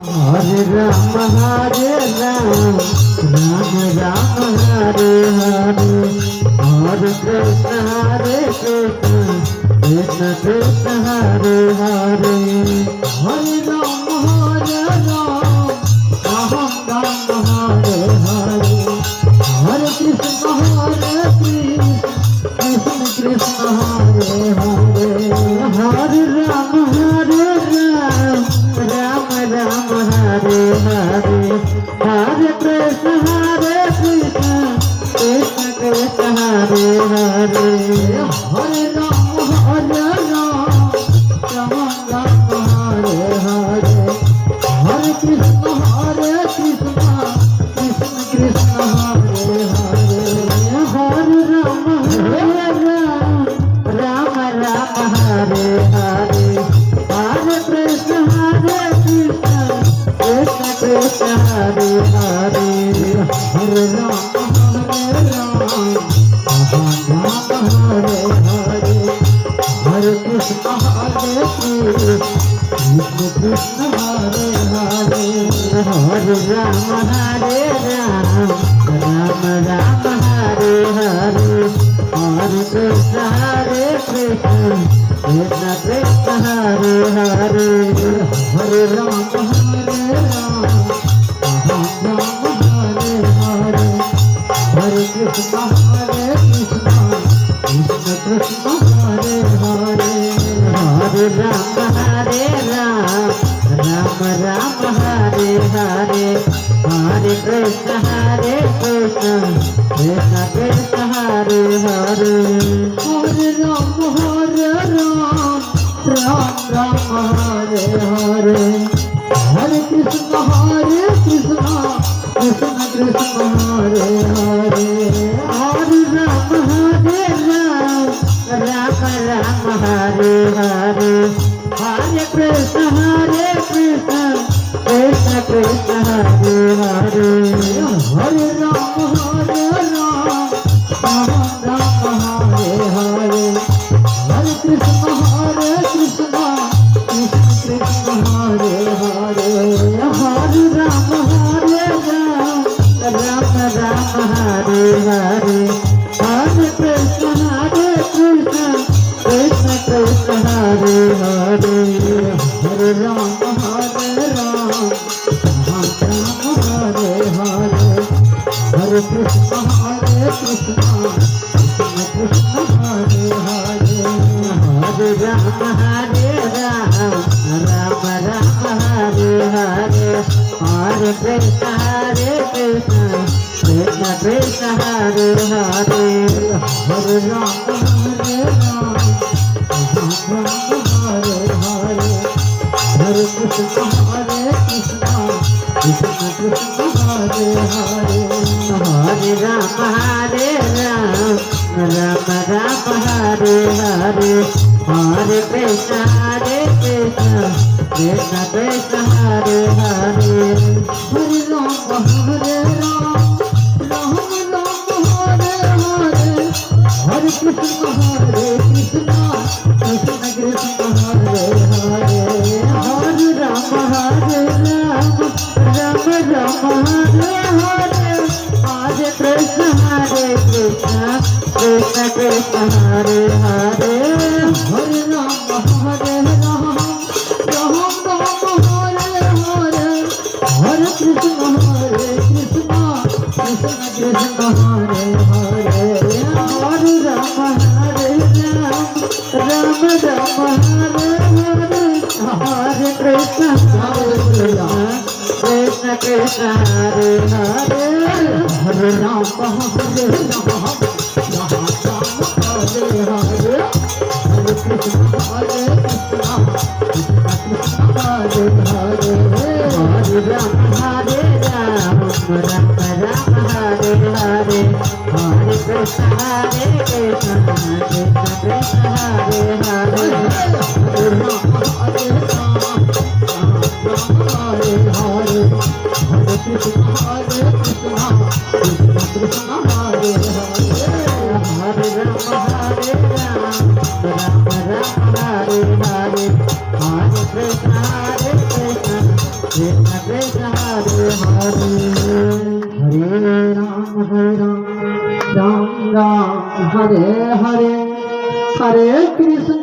Hare Ram Ram Ram Hare Hare, Hare Krishna Krishna Krishna Hare Hare. Hare Ram Ram Ram Hare Hare, Hare Krishna Krishna Hare Hare. Hare Ram Ram Ram Hare Hare, Hare Krishna Krishna Krishna Hare Hare. Hare Ram Ram Ram Hare Hare, Hare Krishna Krishna Krishna Hare Hare. Hare Ram Ram Ram Hare Hare, Hare Krishna Krishna Krishna Hare Hare. Hare Ram Hare Hare, Hare Krishna Krishna Hare Hare. Hare Ram Ram Ram Hare Hare, Hare Krishna Krishna Krishna Hare Hare. Hare Ram Hare Hare, Hare Krishna Krishna Krishna Hare Hare. Hare Ram Ram Ram Hare Hare, Hare Krishna Krishna Krishna Hare Hare. Hare Ram Ram Ram Hare Hare, Hare Krishna Krishna Krishna Hare Hare. Hare Ram Ram Ram Hare Hare, Hare Krishna Krishna Krishna Hare Hare. Hare Ram Ram Hare Hare, Hare Krishna Krishna Krishna Hare Hare. Hare Ram Ram Hare Hare, Hare Krishna Krishna Krishna Hare Hare. Hare Ram Hare Hare, Hare Krishna Krishna Krishna Hare Hare. Hare Ram Ram Ram Hare Hare, Hare Krishna Krishna Krishna Hare Hare. Hare Ram Hare Hare, Hare Krishna Krishna Krishna Hare Hare. Hare Ram Ram Ram Hare Hare, Hare Krishna Krishna Krishna Hare Hare. Hare Ram Ram Hare Hare, Hare Krishna Krishna Krishna Hare Hare. Hare Ram Ram Ram Hare Hare, Hare Krishna Krishna Krishna Hare Hare. Hare Ram Ram Ram Hare Hare, Hare Krishna Krishna Krishna Hare Hare. Hare Ram Ram Ram Hare Hare, Hare Krishna Krishna Krishna Hare Hare. Hare Ram Hare Hare, Hare Krishna Krishna Hare Hare. Hare Ram Ram Ram Hare Hare, Hare Krishna Krishna Krishna Hare Hare. Hare Ram Hare Hare, Hare Krishna Krishna Krishna Hare Hare. Hare Ram Ram Ram Hare Hare, Hare Krishna Krishna Hare Ram Ram Ram Hare Hare Hare Krishna